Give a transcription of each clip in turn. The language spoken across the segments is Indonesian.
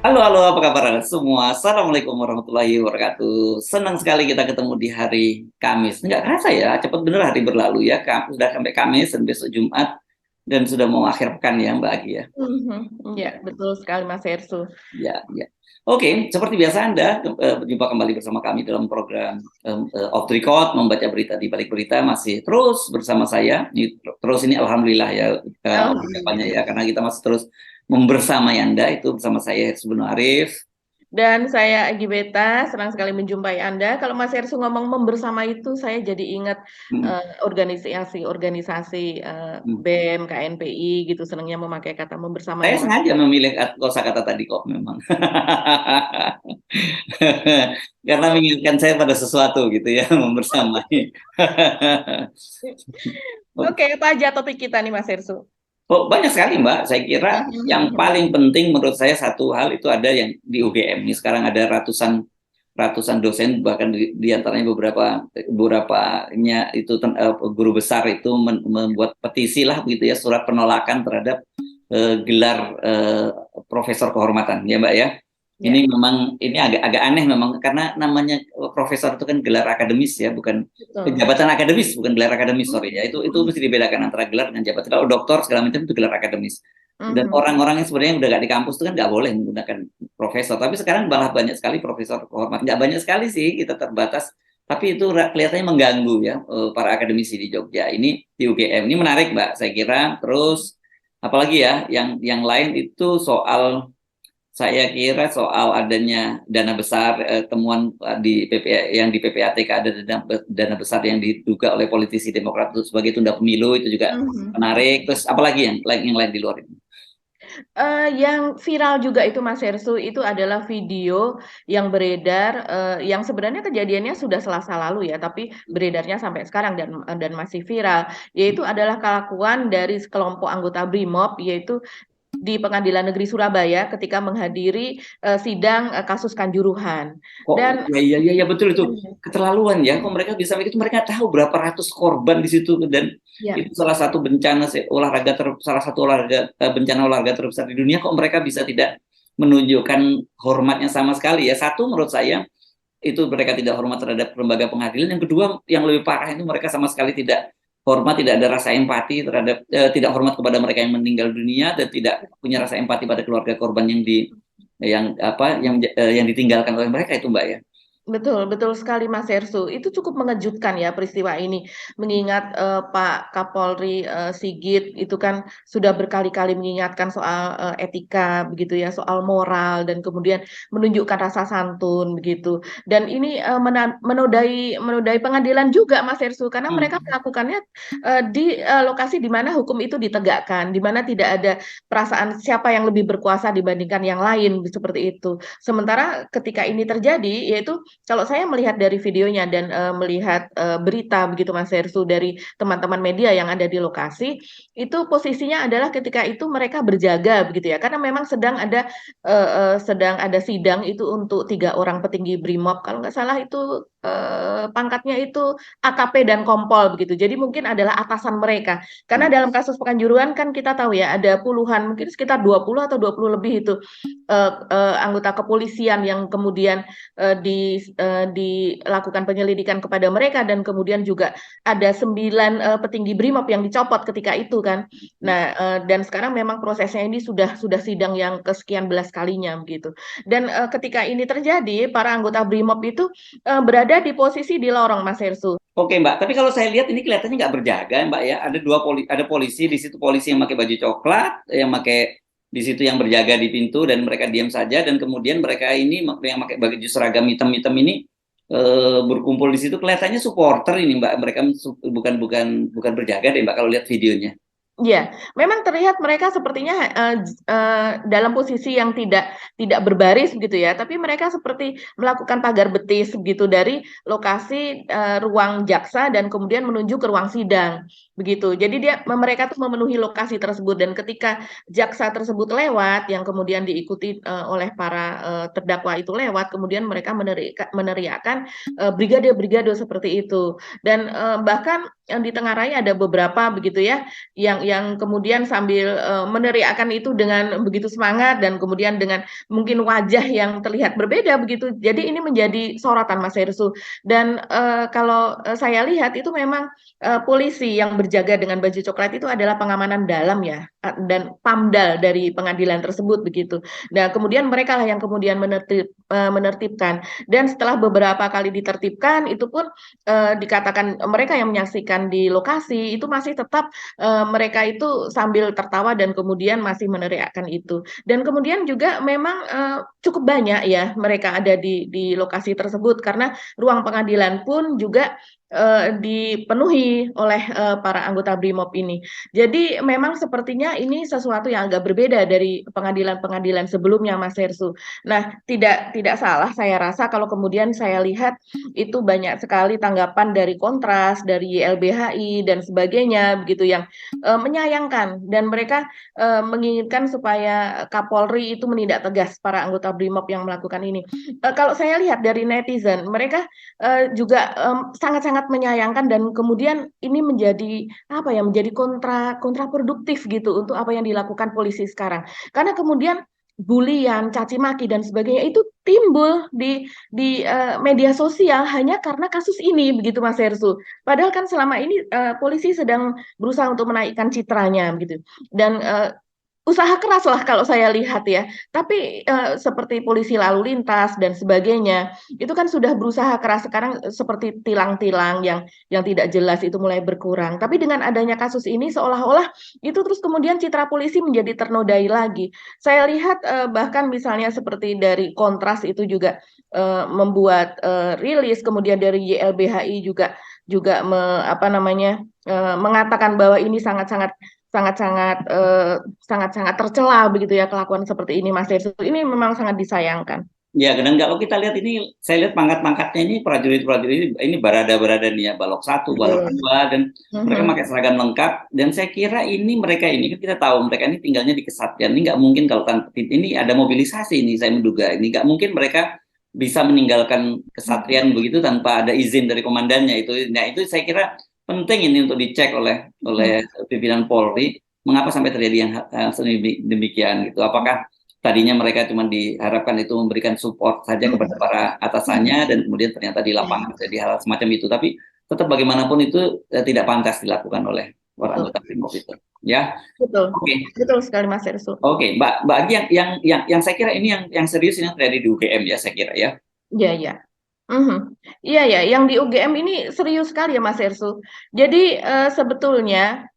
Halo, apa kabar semua? Assalamualaikum warahmatullahi wabarakatuh. Senang sekali kita ketemu di hari Kamis. Nggak kerasa ya, cepat bener hari berlalu ya. Sudah sampai Kamis dan besok Jumat dan sudah mau akhir pekan ya Mbak Agi ya. Ya, Ya, betul sekali Mas Ersu. ya, ya. Oke, seperti biasa Anda berjumpa kembali bersama kami dalam program Off the Record, membaca berita di balik berita masih terus bersama saya. Terus ini alhamdulillah ya ucapannya Alhamdulillah. ya karena kita masih terus membersamai Anda itu bersama saya Hersubun Arif. Dan saya Egi Beta, senang sekali menjumpai Anda. Kalau Mas Ersu ngomong membersama itu, saya jadi ingat Hmm, organisasi-organisasi hmm. BEM, KNPI gitu, senangnya memakai kata membersama Saya yang sengaja memilih kosakata tadi kok memang. Karena mengingatkan saya pada sesuatu gitu ya, membersamai. Oke, apa aja topik kita nih Mas Ersu? Oh, banyak sekali Mbak. Saya kira yang paling penting menurut saya satu hal itu ada yang di UGM. Ini sekarang ada ratusan ratusan dosen bahkan di antaranya beberapanya itu guru besar itu membuat petisi lah begitu ya, surat penolakan terhadap gelar profesor kehormatan ya Mbak ya. Ya, Ini agak agak aneh memang karena namanya profesor itu kan gelar akademis ya, bukan betul. jabatan akademis, bukan gelar akademis, sorry ya. Itu mesti dibedakan antara gelar dengan jabatan. Kalau doktor segala macam itu gelar akademis. Dan orang-orang yang sebenarnya udah gak di kampus itu kan nggak boleh menggunakan profesor. Tapi sekarang malah banyak sekali profesor kehormatan. Nggak banyak sekali sih, kita terbatas. Tapi itu kelihatannya mengganggu ya para akademisi di Jogja. Ini di UGM. Ini menarik Mbak, saya kira. Terus apalagi ya, yang lain itu soal saya kira soal adanya dana besar temuan di PPA, yang di PPATK ada dana besar yang diduga oleh politisi Demokrat itu sebagai tunda pemilu itu juga menarik. Terus apalagi yang lain di luar itu? Yang viral juga itu Mas Hersu, itu adalah video yang beredar, yang sebenarnya kejadiannya sudah Selasa lalu ya, tapi beredarnya sampai sekarang dan masih viral, yaitu adalah kelakuan dari sekelompok anggota BRIMOB, yaitu di Pengadilan Negeri Surabaya ketika menghadiri, sidang, kasus Kanjuruhan. Kok Dan ya ya ya, ya betul itu keterlaluan ya. Kok mereka bisa begitu? Mereka tahu berapa ratus korban di situ dan ya. itu salah satu bencana salah satu olahraga bencana olahraga terbesar di dunia. Kok mereka bisa tidak menunjukkan hormatnya sama sekali ya? Satu menurut saya itu mereka tidak hormat terhadap lembaga pengadilan. Yang kedua yang lebih parah itu mereka sama sekali tidak hormat, tidak ada rasa empati terhadap tidak hormat kepada mereka yang meninggal dunia dan tidak punya rasa empati pada keluarga korban yang ditinggalkan oleh mereka itu Mbak ya. Betul, betul sekali Mas Hersu. Itu cukup mengejutkan ya peristiwa ini. Mengingat Pak Kapolri Sigit itu kan sudah berkali-kali mengingatkan soal etika begitu ya, soal moral dan kemudian menunjukkan rasa santun begitu. Dan ini menodai menodai pengadilan juga Mas Hersu karena mereka Hmm. melakukannya di lokasi di mana hukum itu ditegakkan, di mana tidak ada perasaan siapa yang lebih berkuasa dibandingkan yang lain seperti itu. Sementara ketika ini terjadi yaitu kalau saya melihat dari videonya dan melihat berita begitu Mas Hersu dari teman-teman media yang ada di lokasi, itu posisinya adalah ketika itu mereka berjaga begitu ya, karena memang sedang ada sidang itu untuk 3 orang petinggi BRIMOB, kalau nggak salah itu pangkatnya itu AKP dan Kompol begitu. Jadi mungkin adalah atasan mereka. Karena dalam kasus Pekanjuruhan kan kita tahu ya ada puluhan, mungkin sekitar 20 atau 20 lebih itu anggota kepolisian yang kemudian dilakukan penyelidikan kepada mereka dan kemudian juga ada 9 petinggi BRIMOB yang dicopot ketika itu kan. Nah, dan sekarang memang prosesnya ini sudah sidang yang kesekian belas kalinya begitu. Dan ketika ini terjadi, para anggota BRIMOB itu berada di posisi di lorong Mas Hersu. Oke Mbak, tapi kalau saya lihat ini kelihatannya nggak berjaga Mbak ya. Ada polisi di situ, polisi yang pakai baju coklat, yang pakai di situ yang berjaga di pintu dan mereka diam saja dan kemudian mereka ini yang pakai baju seragam hitam-hitam ini berkumpul di situ kelihatannya supporter ini Mbak. Mereka bukan bukan bukan berjaga deh Mbak kalau lihat videonya. Iya, memang terlihat mereka sepertinya dalam posisi yang tidak berbaris gitu ya, tapi mereka seperti melakukan pagar betis begitu dari lokasi ruang jaksa dan kemudian menuju ke ruang sidang begitu. Jadi mereka tuh memenuhi lokasi tersebut dan ketika jaksa tersebut lewat yang kemudian diikuti oleh para terdakwa itu lewat, kemudian mereka meneriakan brigade-brigade seperti itu. Dan bahkan yang di tengah raya ada beberapa begitu ya yang yang kemudian sambil meneriakkan itu dengan begitu semangat dan kemudian dengan mungkin wajah yang terlihat berbeda begitu. Jadi ini menjadi sorotan Mas Herssu. Dan kalau saya lihat itu memang polisi yang berjaga dengan baju coklat itu adalah pengamanan dalam ya, dan PAMDAL dari pengadilan tersebut begitu. Nah, kemudian mereka lah yang kemudian menertibkan. Dan setelah beberapa kali ditertibkan, itu pun dikatakan mereka yang menyaksikan di lokasi itu masih tetap mereka itu sambil tertawa dan kemudian masih meneriakkan itu. Dan kemudian juga memang cukup banyak ya mereka ada di lokasi tersebut karena ruang pengadilan pun juga dipenuhi oleh para anggota BRIMOB ini. Jadi memang sepertinya ini sesuatu yang agak berbeda dari pengadilan-pengadilan sebelumnya, Mas Herssu. Nah, tidak salah saya rasa kalau kemudian saya lihat itu banyak sekali tanggapan dari Kontras, dari YLBHI dan sebagainya begitu yang menyayangkan dan mereka menginginkan supaya Kapolri itu menindak tegas para anggota BRIMOB yang melakukan ini. Kalau saya lihat dari netizen, mereka juga sangat-sangat menyayangkan dan kemudian ini menjadi apa ya, menjadi kontraproduktif gitu untuk apa yang dilakukan polisi sekarang. Karena kemudian bulian, caci maki dan sebagainya itu timbul di media sosial hanya karena kasus ini begitu Mas Herssu. Padahal kan selama ini polisi sedang berusaha untuk menaikkan citranya gitu. Dan usaha keras lah kalau saya lihat ya. Tapi seperti polisi lalu lintas dan sebagainya, itu kan sudah berusaha keras sekarang seperti tilang-tilang yang tidak jelas itu mulai berkurang. Tapi dengan adanya kasus ini seolah-olah itu terus kemudian citra polisi menjadi ternodai lagi. Saya lihat bahkan misalnya seperti dari Kontras itu juga membuat rilis, kemudian dari YLBHI juga mengatakan bahwa ini sangat-sangat tercela begitu ya kelakuan seperti ini Mas Herssu. Ini memang sangat disayangkan. Ya, dan kalau kita lihat ini, saya lihat pangkat-pangkatnya ini prajurit-prajurit ini barada-barada nih ya, balok 1, balok 2, dan mereka pakai seragam lengkap. Dan saya kira mereka ini kan kita tahu mereka ini tinggalnya di kesatria. Ini nggak mungkin kalau ini ada mobilisasi ini, saya menduga ini nggak mungkin mereka bisa meninggalkan kesatrian begitu tanpa ada izin dari komandannya itu. Nah itu saya kira penting ini untuk dicek oleh pimpinan Polri, mengapa sampai terjadi yang demikian gitu. Apakah tadinya mereka cuma diharapkan itu memberikan support saja kepada para atasannya dan kemudian ternyata di lapangan terjadi hal semacam itu, tapi tetap bagaimanapun itu tidak pantas dilakukan oleh para anggota BRIMOB itu ya. Betul. Betul sekali Mas Herssu. Oke, Mbak Agi, yang saya kira ini yang serius ini yang terjadi di UGM ya, saya kira ya. Iya. Iya ya, yang di UGM ini serius sekali ya Mas Herssu. Jadi sebetulnya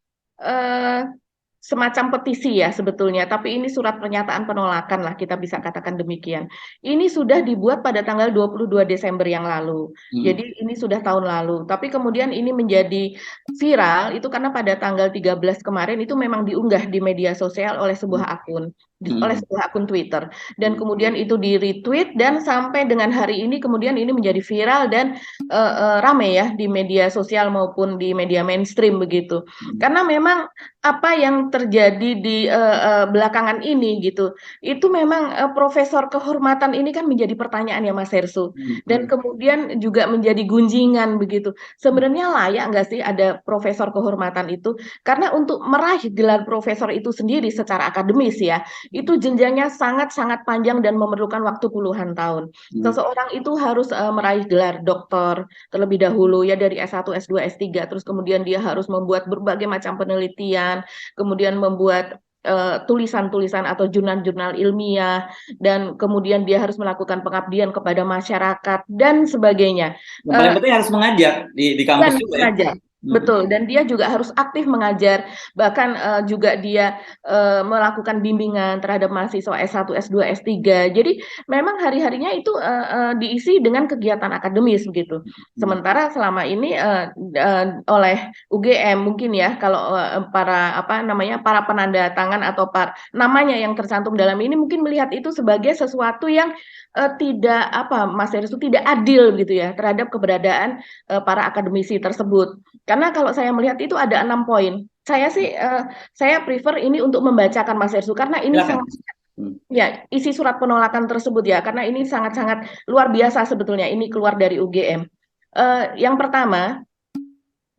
semacam petisi ya sebetulnya, tapi ini surat pernyataan penolakan lah kita bisa katakan demikian. Ini sudah dibuat pada tanggal 22 Desember yang lalu. Jadi ini sudah tahun lalu, tapi kemudian ini menjadi viral itu karena pada tanggal 13 kemarin itu memang diunggah di media sosial oleh sebuah akun Twitter dan kemudian itu di retweet dan sampai dengan hari ini kemudian ini menjadi viral dan rame ya di media sosial maupun di media mainstream begitu. Karena memang apa yang terjadi di belakangan ini gitu, itu memang profesor kehormatan ini kan menjadi pertanyaan ya Mas Herssu, dan kemudian juga menjadi gunjingan begitu. Sebenarnya layak nggak sih ada profesor kehormatan itu? Karena untuk meraih gelar profesor itu sendiri secara akademis ya, itu jenjangnya sangat-sangat panjang dan memerlukan waktu puluhan tahun. Seseorang itu harus meraih gelar doktor terlebih dahulu ya dari S1, S2, S3, terus kemudian dia harus membuat berbagai macam penelitian, kemudian membuat tulisan-tulisan atau jurnal-jurnal ilmiah, dan kemudian dia harus melakukan pengabdian kepada masyarakat dan sebagainya. Yang paling penting harus mengajar di kampus juga ya. Betul, dan dia juga harus aktif mengajar, bahkan juga dia melakukan bimbingan terhadap mahasiswa S1, S2, S3. Jadi memang hari-harinya itu diisi dengan kegiatan akademis begitu. Sementara selama ini oleh UGM mungkin ya kalau para penanda tangan atau namanya yang tercantum dalam ini mungkin melihat itu sebagai sesuatu yang tidak Mas Herssu, tidak adil gitu ya terhadap keberadaan para akademisi tersebut. Karena kalau saya melihat itu ada 6 poin. Saya prefer ini untuk membacakan Mas Herssu karena ini sangat ya isi surat penolakan tersebut ya, karena ini sangat-sangat luar biasa sebetulnya ini keluar dari UGM. Yang pertama,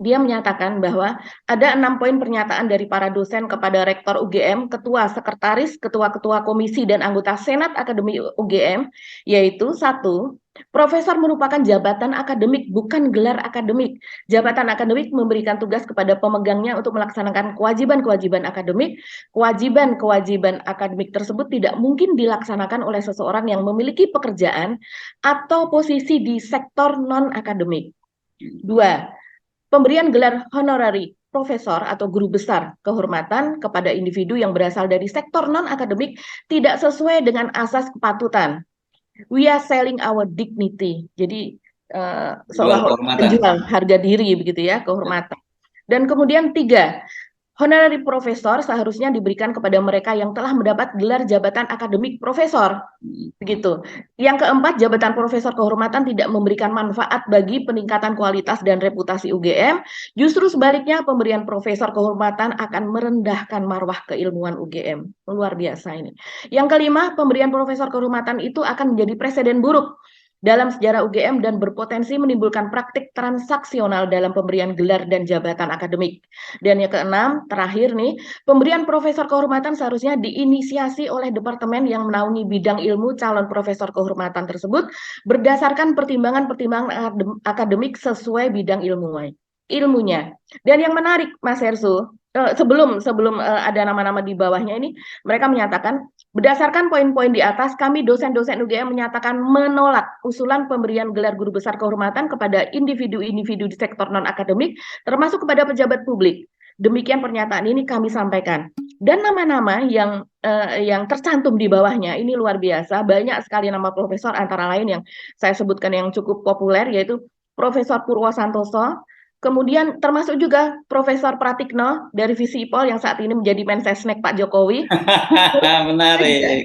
dia menyatakan bahwa ada 6 poin pernyataan dari para dosen kepada Rektor UGM, Ketua, Sekretaris, Ketua-Ketua Komisi, dan anggota Senat Akademi UGM, yaitu 1. Profesor merupakan jabatan akademik, bukan gelar akademik. Jabatan akademik memberikan tugas kepada pemegangnya untuk melaksanakan kewajiban-kewajiban akademik. Kewajiban-kewajiban akademik tersebut tidak mungkin dilaksanakan oleh seseorang yang memiliki pekerjaan atau posisi di sektor non-akademik. 2. Pemberian gelar honorari profesor atau guru besar kehormatan kepada individu yang berasal dari sektor non-akademik tidak sesuai dengan asas kepatutan. We are selling our dignity. Jadi Jual seolah-olah kehormatan. menjual harga diri begitu ya, kehormatan. Dan kemudian 3, honorari profesor seharusnya diberikan kepada mereka yang telah mendapat gelar jabatan akademik profesor. Begitu. Yang keempat, jabatan profesor kehormatan tidak memberikan manfaat bagi peningkatan kualitas dan reputasi UGM. Justru sebaliknya, pemberian profesor kehormatan akan merendahkan marwah keilmuan UGM. Luar biasa ini. Yang kelima, pemberian profesor kehormatan itu akan menjadi presiden buruk dalam sejarah UGM dan berpotensi menimbulkan praktik transaksional dalam pemberian gelar dan jabatan akademik. Dan yang keenam, terakhir nih, pemberian profesor kehormatan seharusnya diinisiasi oleh departemen yang menaungi bidang ilmu calon profesor kehormatan tersebut berdasarkan pertimbangan-pertimbangan akademik sesuai bidang ilmunya. Dan yang menarik, Mas Hersu, sebelum ada nama-nama di bawahnya ini, mereka menyatakan berdasarkan poin-poin di atas, kami dosen-dosen UGM menyatakan menolak usulan pemberian gelar guru besar kehormatan kepada individu-individu di sektor non-akademik, termasuk kepada pejabat publik. Demikian pernyataan ini kami sampaikan. Dan nama-nama yang tercantum di bawahnya ini luar biasa, banyak sekali nama profesor, antara lain yang saya sebutkan yang cukup populer, yaitu Profesor Purwo Santoso, kemudian termasuk juga Profesor Pratikno dari Visipol yang saat ini menjadi Mensesnek Pak Jokowi. Menarik.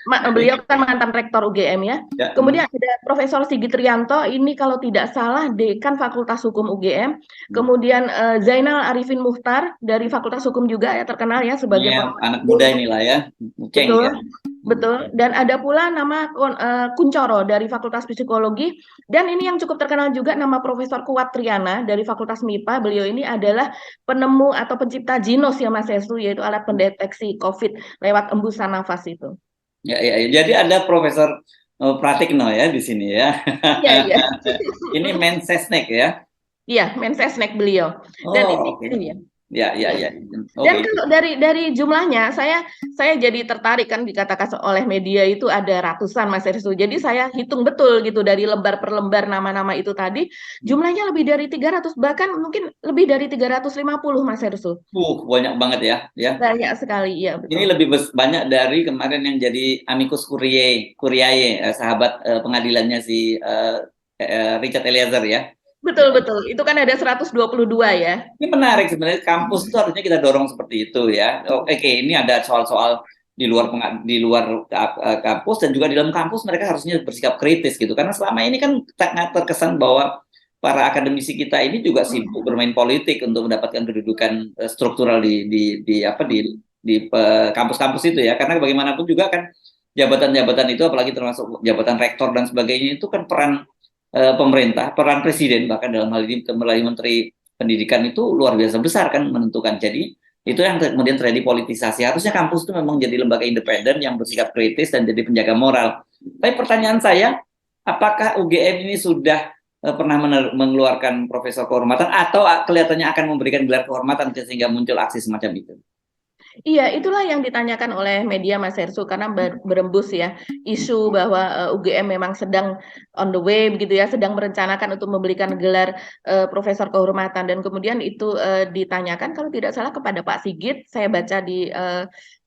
Beliau kan mantan rektor UGM ya. Kemudian ada Profesor Sigit Rianto, ini kalau tidak salah dekan Fakultas Hukum UGM. Kemudian Zainal Arifin Muchtar dari Fakultas Hukum juga ya, terkenal ya sebagai anak muda inilah ya. Betul. Ya. Betul, dan ada pula nama Kuncoro dari Fakultas Psikologi, dan ini yang cukup terkenal juga nama Profesor Kuat Triana dari Fakultas MIPA. Beliau ini adalah penemu atau pencipta Ginos ya Mas Yesu, yaitu alat pendeteksi COVID lewat embusan nafas itu. Ya. Jadi ada Profesor Pratikno ya di sini ya. Iya. Ini Mensesnek ya? Iya, Mensesnek beliau. Dan ini ya. Ya. Dan kalau dari jumlahnya saya jadi tertarik, kan dikatakan oleh media itu ada ratusan Mas Hersu. Jadi saya hitung betul gitu dari lembar per lembar nama-nama itu tadi, jumlahnya lebih dari 300, bahkan mungkin lebih dari 350 Mas Hersu. Banyak banget ya. Banyak sekali, iya betul. Ini lebih banyak dari kemarin yang jadi amicus curiae, sahabat pengadilannya si Richard Eliezer ya. Betul, itu kan ada 122 ya. Ini menarik sebenarnya, kampus itu harusnya kita dorong seperti itu ya. Oke, ini ada soal-soal di luar kampus dan juga di dalam kampus mereka harusnya bersikap kritis gitu. Karena selama ini kan terkesan bahwa para akademisi kita ini juga sibuk bermain politik untuk mendapatkan kedudukan struktural di kampus-kampus itu ya. Karena bagaimanapun juga kan jabatan-jabatan itu, apalagi termasuk jabatan rektor dan sebagainya, itu kan peran pemerintah, peran presiden bahkan dalam hal ini melalui Menteri Pendidikan itu luar biasa besar kan menentukan. Jadi itu yang kemudian terjadi politisasi. Harusnya kampus itu memang jadi lembaga independen yang bersikap kritis dan jadi penjaga moral. Tapi pertanyaan saya, apakah UGM ini sudah pernah mengeluarkan profesor kehormatan atau kelihatannya akan memberikan gelar kehormatan sehingga muncul aksi semacam itu? Iya, itulah yang ditanyakan oleh media Mas Hersu, karena berembus ya isu bahwa UGM memang sedang on the way begitu ya, sedang merencanakan untuk memberikan gelar profesor kehormatan, dan kemudian itu ditanyakan kalau tidak salah kepada Pak Sigit. Saya baca di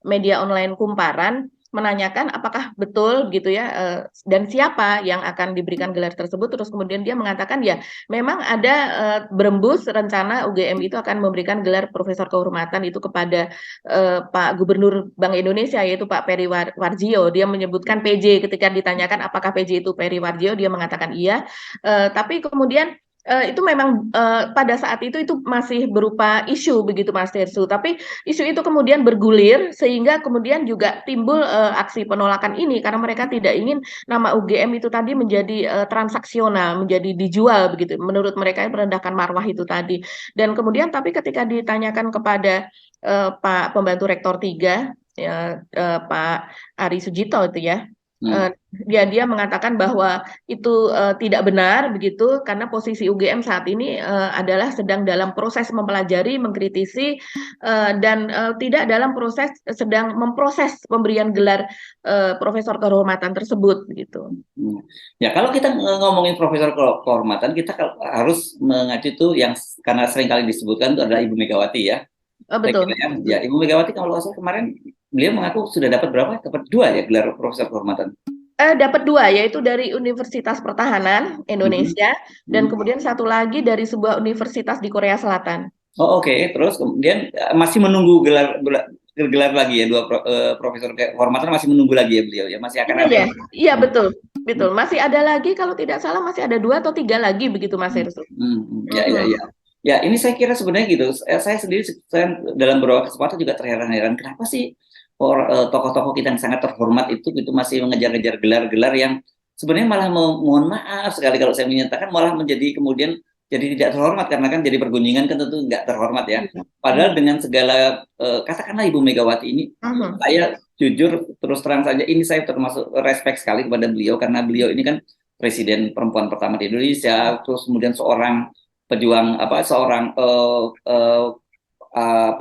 media online Kumparan menanyakan apakah betul gitu ya, dan siapa yang akan diberikan gelar tersebut. Terus kemudian dia mengatakan ya memang ada berembus rencana UGM itu akan memberikan gelar profesor kehormatan itu kepada Pak Gubernur Bank Indonesia, yaitu Pak Peri Warjio. Dia menyebutkan PJ ketika ditanyakan apakah PJ itu Peri Warjio, dia mengatakan iya. Tapi kemudian Itu memang, pada saat itu masih berupa isu begitu Mas Tersu, tapi isu itu kemudian bergulir sehingga kemudian juga timbul, aksi penolakan ini karena mereka tidak ingin nama UGM itu tadi menjadi, transaksional, menjadi dijual begitu, menurut mereka merendahkan marwah itu tadi. Dan kemudian tapi ketika ditanyakan kepada, Pak Pembantu Rektor 3, ya, Pak Ari Sujito itu ya, Hmm. dia mengatakan bahwa itu, tidak benar begitu, karena posisi UGM saat ini, adalah sedang dalam proses mempelajari, mengkritisi, dan, tidak dalam proses sedang memproses pemberian gelar, profesor kehormatan tersebut, gitu. Hmm. Ya kalau kita ngomongin profesor kehormatan, kita harus mengacu tuh yang karena sering kali disebutkan itu adalah Ibu Megawati ya. Saya kira Betul. ya, Ibu Megawati kalau nggak salah kemarin beliau mengaku sudah dapat berapa? Dapat 2 ya gelar profesor kehormatan. Dapat 2, yaitu dari Universitas Pertahanan Mhm. Indonesia, dan Mhm. kemudian satu lagi dari sebuah universitas di Korea Selatan. Oh oke, terus kemudian masih menunggu gelar gelar lagi ya profesor kehormatan masih menunggu lagi ya beliau ya masih akan Iya ada. ya, iya Hmm. betul, betul. Masih ada lagi kalau tidak salah masih ada 2 atau 3 lagi begitu Mas Hmm. Hersuk. Ya ya Mhm. ya. Ya ini saya kira sebenarnya gitu. Saya sendiri dalam beberapa kesempatan juga terheran-heran kenapa sih tokoh-tokoh kita yang sangat terhormat itu gitu masih mengejar-ngejar gelar-gelar yang sebenarnya malah mohon maaf sekali kalau saya menyatakan malah menjadi kemudian jadi tidak terhormat karena kan jadi pergunjingan kan tentu nggak terhormat ya. Iya, Padahal iya. dengan segala katakanlah Ibu Megawati ini Mhm. saya jujur terus terang saja ini saya termasuk respect sekali kepada beliau karena beliau ini kan presiden perempuan pertama di Indonesia, terus kemudian seorang pejuang apa seorang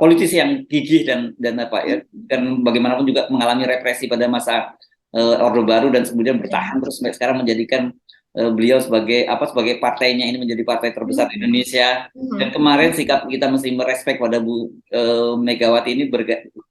politisi yang gigih dan apa ya dan bagaimanapun juga mengalami represi pada masa Orde Baru dan kemudian bertahan terus sampai sekarang menjadikan beliau sebagai apa sebagai partainya ini menjadi partai terbesar di Mhm. Indonesia dan Mhm. kemarin sikap kita mesti merespek pada Bu Megawati ini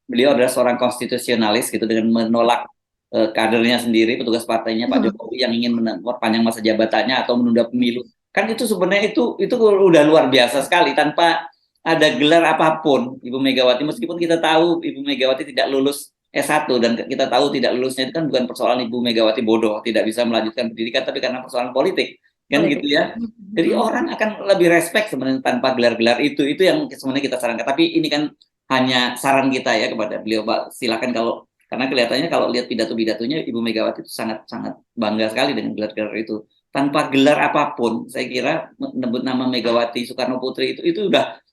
beliau adalah seorang konstitusionalis gitu dengan menolak kadernya sendiri petugas partainya Pak Mhm. Jokowi yang ingin memperpanjang masa jabatannya atau menunda pemilu kan itu sebenarnya itu udah luar biasa sekali tanpa ada gelar apapun Ibu Megawati meskipun kita tahu Ibu Megawati tidak lulus S1 dan kita tahu tidak lulusnya itu kan bukan persoalan Ibu Megawati bodoh tidak bisa melanjutkan pendidikan tapi karena persoalan politik kan gitu Politik. ya. Jadi Mhm. orang akan lebih respect sebenarnya tanpa gelar-gelar itu yang sebenarnya kita sarankan tapi ini kan hanya saran kita ya kepada beliau Pak silakan kalau karena kelihatannya kalau lihat pidato-pidatonya Ibu Megawati itu sangat sangat bangga sekali dengan gelar-gelar itu tanpa gelar apapun saya kira menyebut nama Megawati Soekarno Putri itu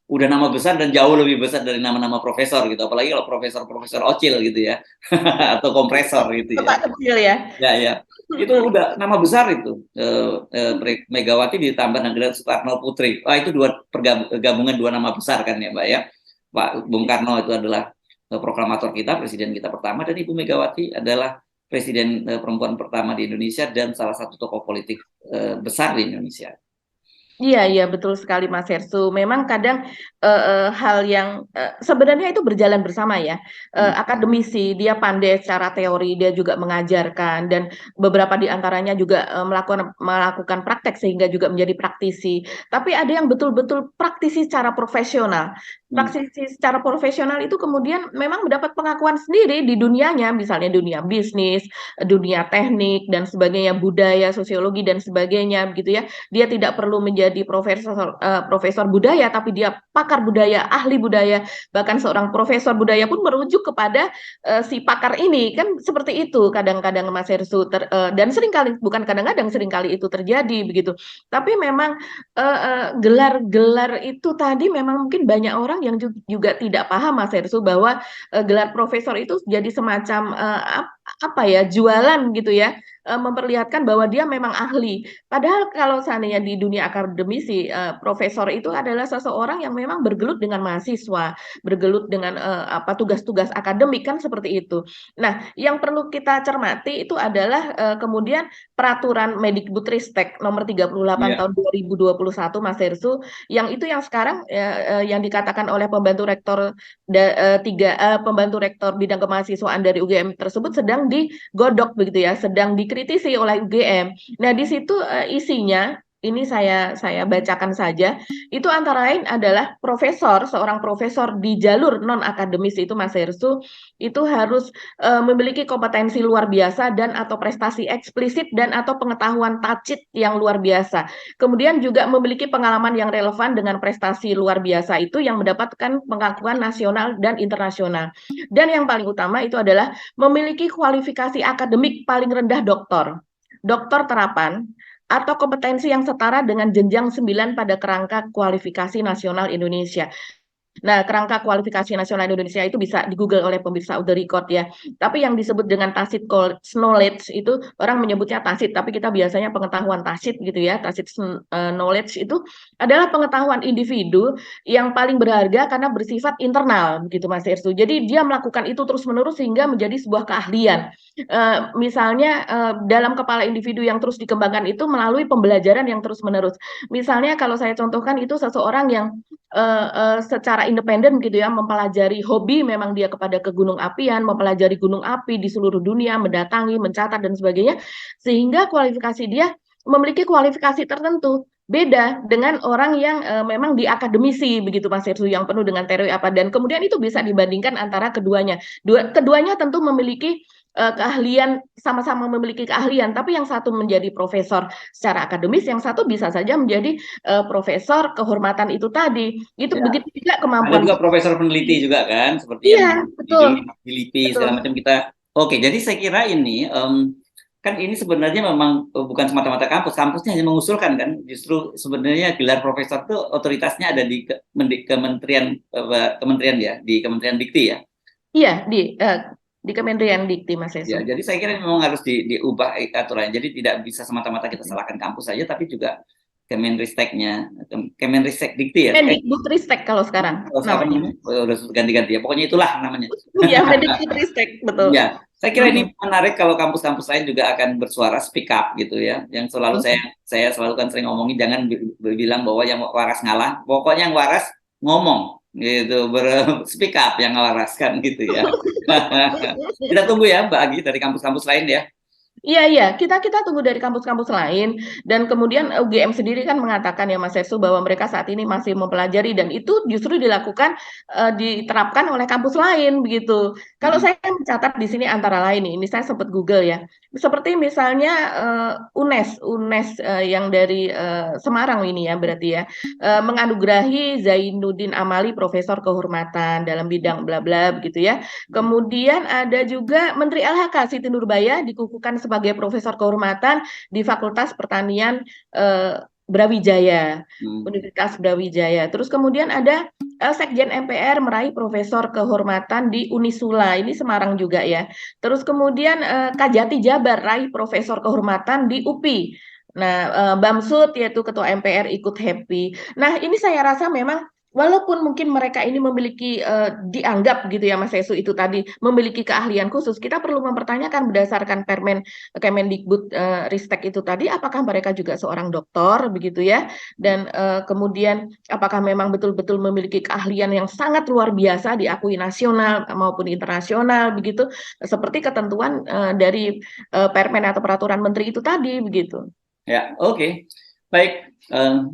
udah nama besar dan jauh lebih besar dari nama-nama profesor gitu apalagi kalau profesor-profesor Ocil gitu ya atau kompresor gitu ya Kotak kecil ya. ya ya itu udah nama besar itu Megawati ditambah dengan Soekarno Putri wah itu gabungan dua nama besar kan ya Mbak ya Pak Bung Karno itu adalah proklamator kita presiden kita pertama dan Ibu Megawati adalah presiden perempuan pertama di Indonesia dan salah satu tokoh politik besar di Indonesia. Iya iya, betul sekali Mas Hersu. Memang kadang, hal yang, sebenarnya itu berjalan bersama ya. Hmm. Akademisi, dia pandai secara teori, dia juga mengajarkan dan beberapa di antaranya juga, melakukan praktek sehingga juga menjadi praktisi. Tapi ada yang betul-betul praktisi secara profesional. Hmm. Praktisi secara profesional itu kemudian memang mendapat pengakuan sendiri di dunianya, misalnya dunia bisnis, dunia teknik dan sebagainya, budaya, sosiologi dan sebagainya begitu ya. Dia tidak perlu menjadi profesor budaya, tapi dia pakar budaya, ahli budaya, bahkan seorang profesor budaya pun merujuk kepada si pakar ini, kan seperti itu kadang-kadang Mas Hersu dan seringkali bukan kadang-kadang seringkali itu terjadi begitu. Tapi memang gelar-gelar itu tadi memang mungkin banyak orang yang juga tidak paham Mas Hersu bahwa gelar profesor itu jadi semacam apa ya jualan gitu ya, memperlihatkan bahwa dia memang ahli. Padahal kalau seandainya di dunia akademisi, profesor itu adalah seseorang yang memang bergelut dengan mahasiswa, bergelut dengan, apa, tugas-tugas akademik, kan seperti itu. Nah, yang perlu kita cermati itu adalah, kemudian peraturan Mendikbudristek nomor 38 Ya. tahun 2021 Mas Hersu, yang sekarang, yang dikatakan oleh pembantu rektor pembantu rektor bidang kemahasiswaan dari UGM tersebut sedang digodok begitu ya, sedang dikritisi oleh UGM. Nah, di situ, isinya ini saya bacakan saja. Itu antara lain adalah seorang profesor di jalur non akademis itu Mas Hersu, itu harus memiliki kompetensi luar biasa dan atau prestasi eksplisit dan atau pengetahuan tacit yang luar biasa. Kemudian juga memiliki pengalaman yang relevan dengan prestasi luar biasa itu yang mendapatkan pengakuan nasional dan internasional. Dan yang paling utama itu adalah memiliki kualifikasi akademik paling rendah doktor terapan atau kompetensi yang setara dengan jenjang 9 pada kerangka kualifikasi nasional Indonesia. Nah, kerangka kualifikasi nasional Indonesia itu bisa di-Google oleh pemirsa Out the Record ya. Tapi yang disebut dengan tacit knowledge itu orang menyebutnya tacit, tapi kita biasanya pengetahuan tacit gitu ya. Tacit knowledge itu adalah pengetahuan individu yang paling berharga karena bersifat internal begitu Mas Irsu. Jadi dia melakukan itu terus-menerus sehingga menjadi sebuah keahlian. Misalnya dalam kepala individu yang terus dikembangkan itu melalui pembelajaran yang terus-menerus. Misalnya kalau saya contohkan itu seseorang yang secara independen gitu ya, mempelajari hobi memang dia kepada ke gunung apian, mempelajari gunung api di seluruh dunia, mendatangi, mencatat dan sebagainya, sehingga kualifikasi dia memiliki kualifikasi tertentu. Beda dengan orang yang memang di akademisi begitu Mas Hersu yang penuh dengan teori apa dan kemudian itu bisa dibandingkan antara keduanya. Keduanya tentu memiliki keahlian, sama-sama memiliki keahlian, tapi yang satu menjadi profesor secara akademis, yang satu bisa saja menjadi profesor kehormatan itu tadi. Itu Ya. begitu juga Ada kemampuan. juga profesor peneliti juga kan, seperti yang Iya, betul, di LIPI betul. segala macam kita. Oke, jadi saya kira ini kan ini sebenarnya memang bukan semata-mata kampusnya hanya mengusulkan kan, justru sebenarnya gelar profesor itu otoritasnya ada di Kementerian Kementerian ya, di Kementerian Dikti ya. Iya, di Kementerian Dikti Mas Ya, Yesu. jadi saya kira memang harus diubah aturan. Jadi tidak bisa semata-mata kita salahkan kampus saja, tapi juga Kemenristeknya, Kemenristek Dikti ya. Mendikbudristek kalau sekarang Apa namanya. namanya? Udah ganti-ganti ya. Pokoknya itulah namanya. Iya, Mendikbudristek, betul. Ya, saya kira ini menarik kalau kampus-kampus lain juga akan bersuara speak up gitu ya. Yang selalu saya selalu kan sering ngomongin jangan bilang bahwa yang waras ngalah. Pokoknya yang waras ngomong gitu, speak up yang waras kan gitu ya. Kita tunggu ya Mbak Agi dari kampus-kampus lain ya. Iya, kita tunggu dari kampus-kampus lain dan kemudian UGM sendiri kan mengatakan ya Mas Esu bahwa mereka saat ini masih mempelajari dan itu justru diterapkan oleh kampus lain begitu. Kalau saya mencatat di sini antara lain ini saya sempat Google ya. Seperti misalnya UNES yang dari Semarang ini ya berarti ya menganugerahi Zainuddin Amali Profesor Kehormatan dalam bidang bla bla begitu ya. Kemudian ada juga Menteri LHK Siti Nurbaya dikukuhkan sebagai Profesor Kehormatan di Fakultas Pertanian Brawijaya, Universitas Brawijaya. Terus kemudian ada Sekjen MPR meraih Profesor Kehormatan di Unisula, ini Semarang juga ya. Terus kemudian Kajati Jabar raih Profesor Kehormatan di UPI. Nah, Bamsud yaitu Ketua MPR ikut happy. Nah, ini saya rasa memang walaupun mungkin mereka ini memiliki dianggap gitu ya Mas Yesu itu tadi memiliki keahlian khusus, kita perlu mempertanyakan berdasarkan Kemendikbud Ristek itu tadi apakah mereka juga seorang doktor begitu ya dan kemudian apakah memang betul-betul memiliki keahlian yang sangat luar biasa diakui nasional maupun internasional begitu seperti ketentuan dari Permen atau peraturan menteri itu tadi begitu. Ya, oke. Baik,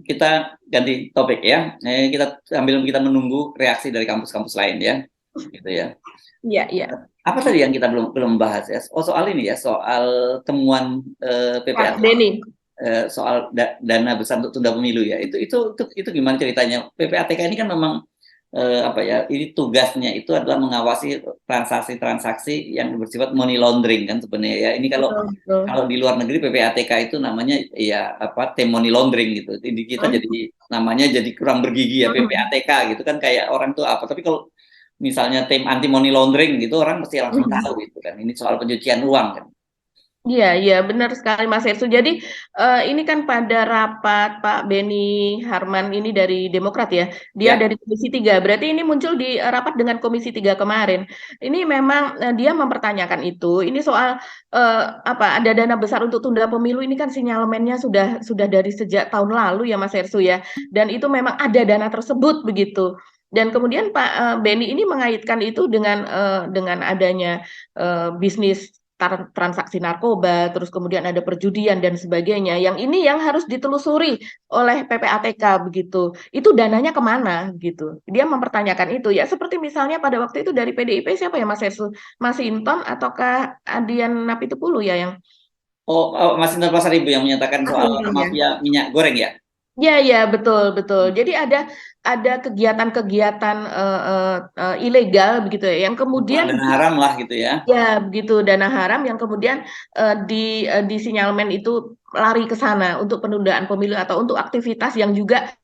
kita ganti topik ya. Kita menunggu reaksi dari kampus-kampus lain ya, gitu ya. Iya, iya. Apa tadi yang kita belum bahas ya? Oh, soal ini ya, soal temuan PPATK, soal dana besar untuk tunda pemilu ya. Itu gimana ceritanya? PPATK ini kan memang ini tugasnya itu adalah mengawasi transaksi-transaksi yang bersifat money laundering kan sebenarnya ya. Ini kalau di luar negeri PPATK itu namanya ya money laundering gitu. Jadi kita jadi namanya jadi kurang bergigi ya PPATK gitu kan kayak orang tuh apa. Tapi kalau misalnya tim anti money laundering gitu orang mesti langsung tahu gitu kan. Ini soal pencucian uang kan. Iya, benar sekali Mas Hersu. Jadi ini kan pada rapat Pak Beni Harman ini dari Demokrat ya, dia dari Komisi 3. Berarti ini muncul di rapat dengan Komisi 3 kemarin. Ini memang dia mempertanyakan itu. Ini soal ada dana besar untuk tunda pemilu ini kan sinyalemennya sudah dari sejak tahun lalu ya Mas Hersu ya. Dan itu memang ada dana tersebut begitu. Dan kemudian Pak Beni ini mengaitkan itu dengan adanya bisnis transaksi narkoba, terus kemudian ada perjudian dan sebagainya. Yang ini yang harus ditelusuri oleh PPATK begitu. Itu dananya kemana gitu. Dia mempertanyakan itu ya. Seperti misalnya pada waktu itu dari PDIP siapa ya Mas Hesu? Mas Hinton ataukah Adian Napitupulu ya yang Mas Indra Pasar Ibu yang menyatakan Mas soal Hinton ya? mafia minyak goreng ya? Ya, ya, betul, betul. Jadi ada kegiatan-kegiatan ilegal begitu ya, yang Kumpulan kemudian dana haram lah gitu ya. ya begitu dana haram yang kemudian di sinyalmen itu lari ke sana untuk penundaan pemilu atau untuk aktivitas yang juga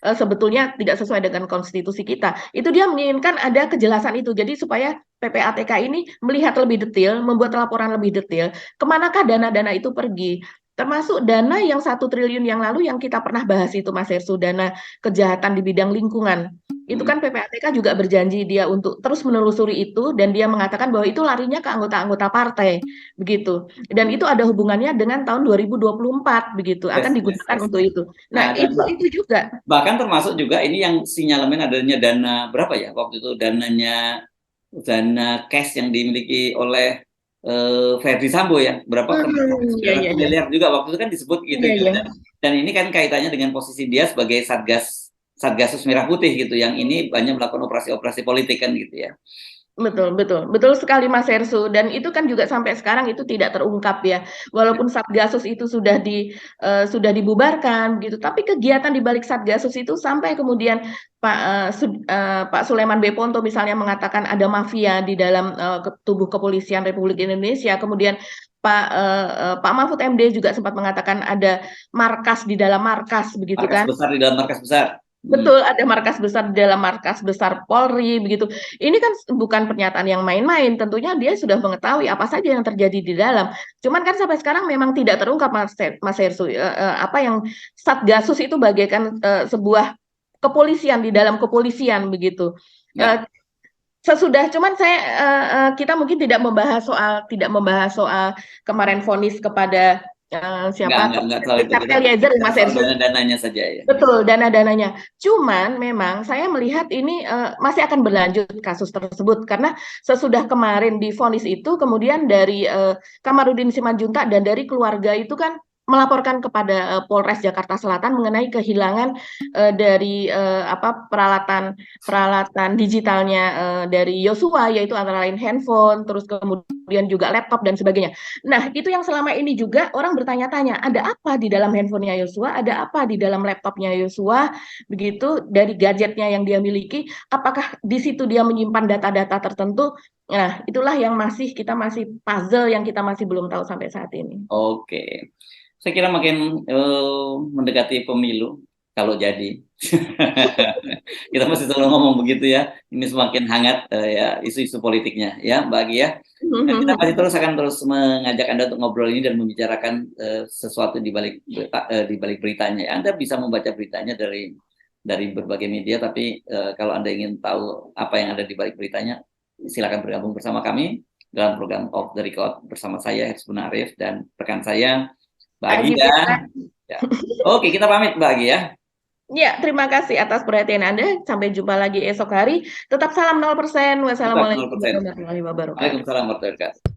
sebetulnya tidak sesuai dengan konstitusi kita. Itu dia menginginkan ada kejelasan itu. Jadi supaya PPATK ini melihat lebih detail, membuat laporan lebih detail, kemanakah dana-dana itu pergi. Termasuk dana yang 1 triliun yang lalu yang kita pernah bahas itu Mas Hersu, dana kejahatan di bidang lingkungan. Itu kan PPATK juga berjanji dia untuk terus menelusuri itu dan dia mengatakan bahwa itu larinya ke anggota-anggota partai begitu. Dan itu ada hubungannya dengan tahun 2024 begitu, akan Yes, yes, digunakan yes. untuk itu. Nah, Nah, dan itu juga. bahkan termasuk juga ini yang sinyalemen adanya dana berapa ya waktu itu, dana cash yang dimiliki oleh Verdi Sambo ya, berapa Ya, 900 ya, ya. miliar juga waktu itu kan disebut gitu Iya, gitu. iya. Dan ini kan kaitannya dengan posisi dia sebagai Satgasus Merah Putih gitu, yang ini banyak melakukan operasi-operasi politik kan gitu ya. Betul, betul. Betul sekali Mas Hersu. Dan itu kan juga sampai sekarang itu tidak terungkap ya. Walaupun Satgasus itu sudah dibubarkan gitu, tapi kegiatan di balik Satgasus itu sampai kemudian Pak Sulaiman B. Ponto misalnya mengatakan ada mafia di dalam tubuh kepolisian Republik Indonesia. Kemudian Pak Mahfud MD juga sempat mengatakan ada markas di dalam markas begitu Markas kan. besar di dalam markas besar. Betul, ada markas besar di dalam markas besar Polri begitu. Ini kan bukan pernyataan yang main-main. Tentunya dia sudah mengetahui apa saja yang terjadi di dalam. Cuman kan sampai sekarang memang tidak terungkap Mas Hersu. Apa yang Satgasus itu bagaikan sebuah kepolisian di dalam kepolisian begitu. Ya. Sesudah cuman kita mungkin tidak membahas soal kemarin vonis kepada siapa Enggak soal itu. Richard Kita Eliezer bicara Mas soal Hersu. dana-dananya saja ya. Betul, dana-dananya. Cuman memang saya melihat ini masih akan berlanjut kasus tersebut karena sesudah kemarin divonis itu kemudian dari Kamarudin Simanjuntak dan dari keluarga itu kan melaporkan kepada Polres Jakarta Selatan mengenai kehilangan dari peralatan digitalnya dari Yosua, yaitu antara lain handphone, terus kemudian juga laptop dan sebagainya. Nah, itu yang selama ini juga orang bertanya-tanya, ada apa di dalam handphonenya Yosua, ada apa di dalam laptopnya Yosua, begitu dari gadgetnya yang dia miliki, apakah di situ dia menyimpan data-data tertentu? Nah, itulah yang kita masih puzzle yang kita masih belum tahu sampai saat ini. Oke. Saya kira makin mendekati pemilu kalau jadi. Kita masih selalu ngomong begitu ya. Ini semakin hangat ya isu-isu politiknya ya, Mbak Agi ya. Dan kita masih akan terus mengajak Anda untuk ngobrol ini dan membicarakan sesuatu di balik beritanya. Anda bisa membaca beritanya dari berbagai media, tapi kalau Anda ingin tahu apa yang ada di balik beritanya, silakan bergabung bersama kami dalam program Off the Record bersama saya Hersbun Arif dan rekan saya Mbak Agi ya. Oke, kita pamit Mbak Agi ya. Ya, terima kasih atas perhatian Anda. Sampai jumpa lagi esok hari. Tetap salam 0%. Wassalamualaikum warahmatullahi wabarakatuh. Waalaikumsalam warahmatullahi wabarakatuh.